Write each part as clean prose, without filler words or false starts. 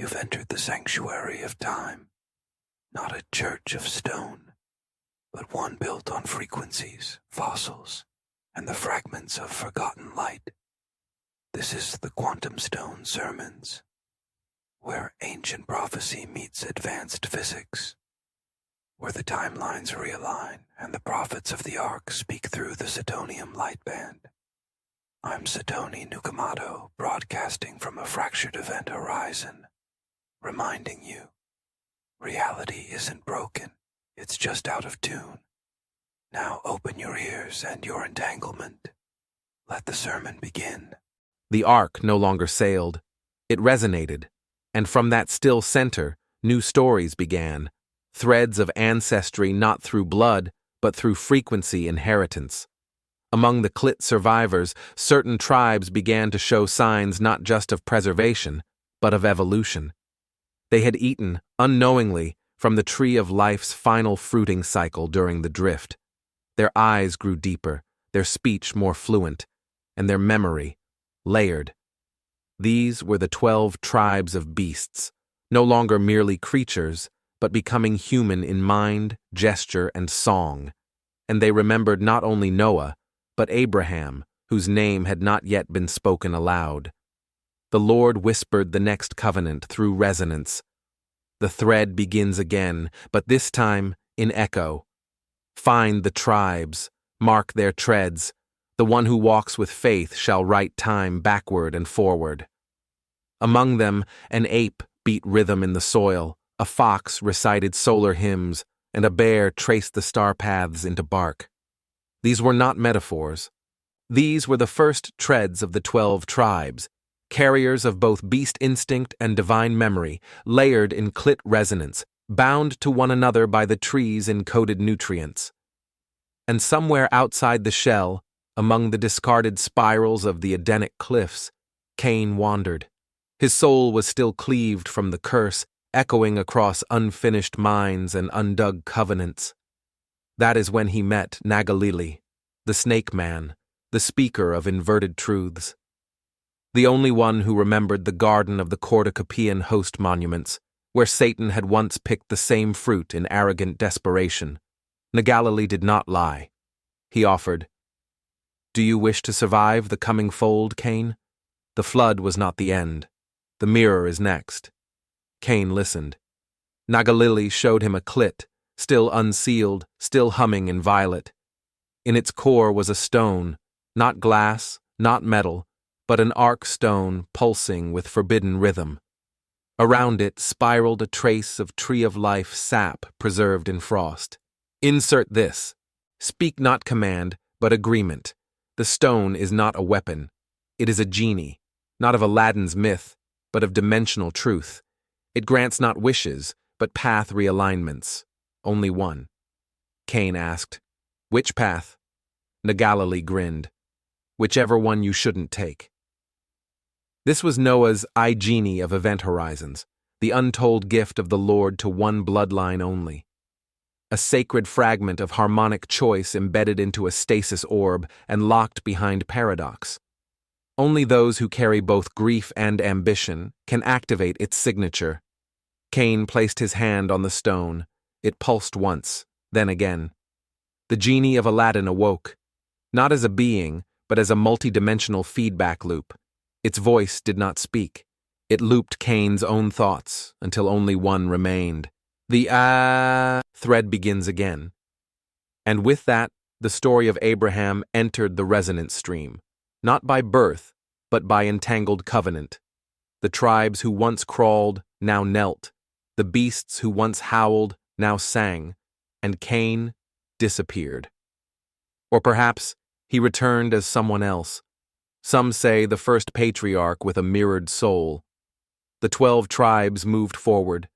You've entered the sanctuary of time, not a church of stone, but one built on frequencies, fossils, and the fragments of forgotten light. This is the Quantum Stone Sermons, where ancient prophecy meets advanced physics, where the timelines realign and the prophets of the Ark speak through the Sidonium light band. I'm Sidoni Nukamato, broadcasting from a fractured event horizon, reminding you, reality isn't broken, it's just out of tune. Now open your ears and your entanglement. Let the sermon begin. The ark no longer sailed. It resonated, and from that still center, new stories began, threads of ancestry not through blood, but through frequency inheritance. Among the CLIT survivors, certain tribes began to show signs not just of preservation, but of evolution. They had eaten, unknowingly, from the tree of life's final fruiting cycle during the drift. Their eyes grew deeper, their speech more fluent, and their memory layered. These were the 12 tribes of beasts, no longer merely creatures, but becoming human in mind, gesture, and song. And they remembered not only Noah, but Abraham, whose name had not yet been spoken aloud. The Lord whispered the next covenant through resonance. The thread begins again, but this time in echo. Find the tribes, mark their treads. The one who walks with faith shall write time backward and forward. Among them, an ape beat rhythm in the soil, a fox recited solar hymns, and a bear traced the star paths into bark. These were not metaphors. These were the first treads of the 12 tribes, carriers of both beast instinct and divine memory, layered in CLIT resonance, bound to one another by the tree's encoded nutrients. And somewhere outside the shell, among the discarded spirals of the Edenic cliffs, Cain wandered. His soul was still cleaved from the curse, echoing across unfinished minds and undug covenants. That is when he met Nagalili, the snake man, the speaker of inverted truths. The only one who remembered the garden of the Cornucopian host monuments, where Satan had once picked the same fruit in arrogant desperation. Nagalili did not lie. He offered, "Do you wish to survive the coming fold, Cain? The flood was not the end. The mirror is next." Cain listened. Nagalili showed him a CLIT, still unsealed, still humming in violet. In its core was a stone, not glass, not metal, but an arc stone pulsing with forbidden rhythm. Around it spiraled a trace of tree of life sap preserved in frost. Insert this. Speak not command, but agreement. The stone is not a weapon. It is a genie, not of Aladdin's myth, but of dimensional truth. It grants not wishes, but path realignments. Only one. Cain asked, "Which path?" Nagalili grinned. "Whichever one you shouldn't take." This was Noah's genie of event horizons, the untold gift of the Lord to one bloodline only. A sacred fragment of harmonic choice embedded into a stasis orb and locked behind paradox. Only those who carry both grief and ambition can activate its signature. Cain placed his hand on the stone. It pulsed once, then again. The genie of Aladdin awoke, not as a being, but as a multidimensional feedback loop. Its voice did not speak. It looped Cain's own thoughts until only one remained. The thread begins again. And with that, the story of Abraham entered the resonance stream, not by birth, but by entangled covenant. The tribes who once crawled now knelt. The beasts who once howled now sang, and Cain disappeared. Or perhaps he returned as someone else. Some say the first patriarch with a mirrored soul. The 12 tribes moved forward.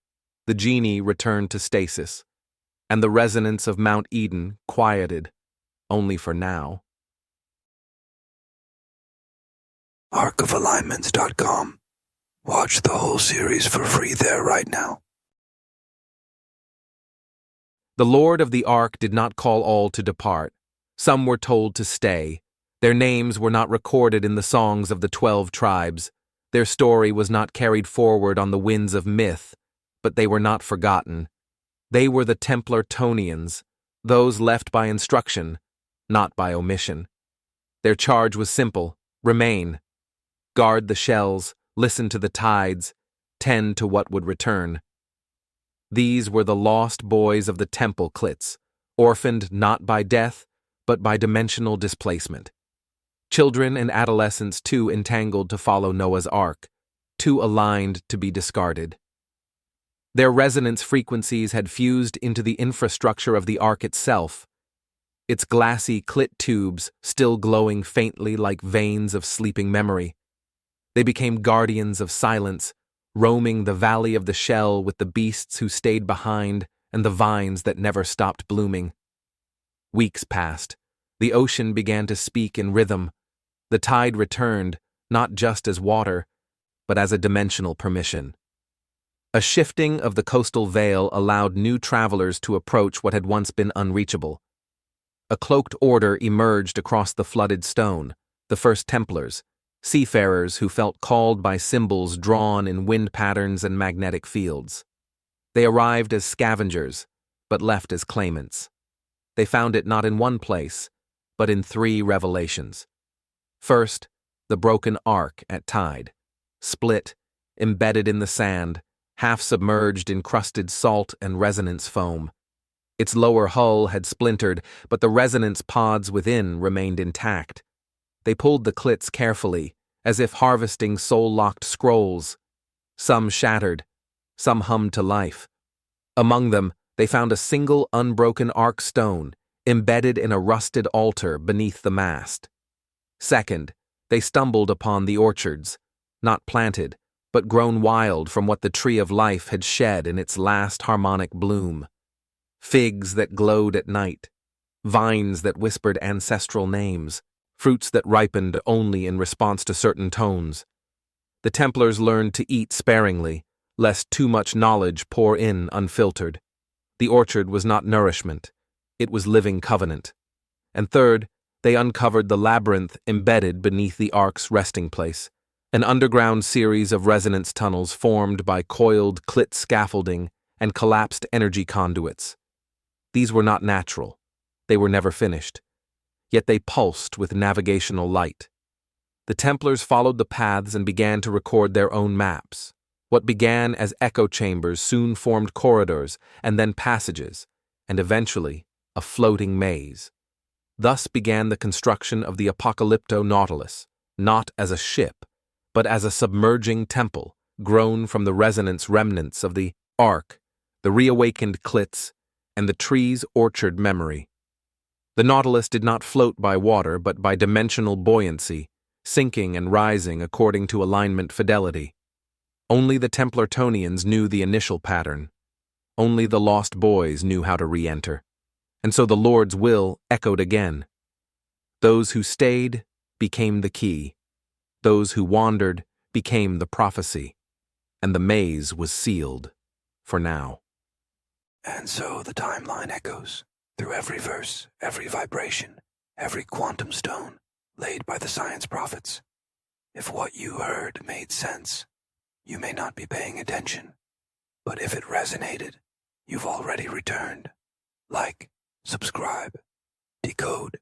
The genie returned to stasis, and the resonance of Mount Eden quieted, only for now. Arcofalignments.com. Watch the whole series for free there right now. The Lord of the Ark did not call all to depart. Some were told to stay. Their names were not recorded in the songs of the 12 tribes. Their story was not carried forward on the winds of myth, but they were not forgotten. They were the Templar Tonians, those left by instruction, not by omission. Their charge was simple: remain. Guard the shells, listen to the tides, tend to what would return. These were the lost boys of the temple CLITs, orphaned not by death, but by dimensional displacement. Children and adolescents too entangled to follow Noah's Ark, too aligned to be discarded. Their resonance frequencies had fused into the infrastructure of the Ark itself, its glassy CLIT tubes still glowing faintly like veins of sleeping memory. They became guardians of silence, roaming the valley of the shell with the beasts who stayed behind and the vines that never stopped blooming. Weeks passed. The ocean began to speak in rhythm. The tide returned, not just as water, but as a dimensional permission. A shifting of the coastal veil allowed new travelers to approach what had once been unreachable. A cloaked order emerged across the flooded stone, the first Templars, seafarers who felt called by symbols drawn in wind patterns and magnetic fields. They arrived as scavengers, but left as claimants. They found it not in one place, but in 3 revelations. First, the broken ark at tide, split, embedded in the sand, half submerged in crusted salt and resonance foam. Its lower hull had splintered, but the resonance pods within remained intact. They pulled the CLITs carefully, as if harvesting soul-locked scrolls. Some shattered, some hummed to life. Among them, they found a single unbroken ark stone, embedded in a rusted altar beneath the mast. Second, they stumbled upon the orchards, not planted, but grown wild from what the tree of life had shed in its last harmonic bloom. Figs that glowed at night, vines that whispered ancestral names, fruits that ripened only in response to certain tones. The Templars learned to eat sparingly, lest too much knowledge pour in unfiltered. The orchard was not nourishment, it was living covenant. And third, they uncovered the labyrinth embedded beneath the ark's resting place, an underground series of resonance tunnels formed by coiled CLIT scaffolding and collapsed energy conduits. These were not natural. They were never finished. Yet they pulsed with navigational light. The Templars followed the paths and began to record their own maps. What began as echo chambers soon formed corridors and then passages, and eventually a floating maze. Thus began the construction of the Apocalypto Nautilus, not as a ship, but as a submerging temple, grown from the resonance remnants of the Ark, the reawakened CLITs, and the tree's orchard memory. The Nautilus did not float by water, but by dimensional buoyancy, sinking and rising according to alignment fidelity. Only the Templar Tonians knew the initial pattern. Only the lost boys knew how to re-enter. And so the Lord's will echoed again. Those who stayed became the key. Those who wandered became the prophecy. And the maze was sealed, for now. And so the timeline echoes through every verse, every vibration, every quantum stone laid by the science prophets. If what you heard made sense, you may not be paying attention. But if it resonated, you've already returned. Like, subscribe, decode.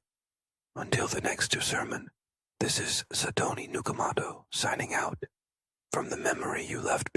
Until the next sermon, this is Satomi Nukamoto signing out from the memory you left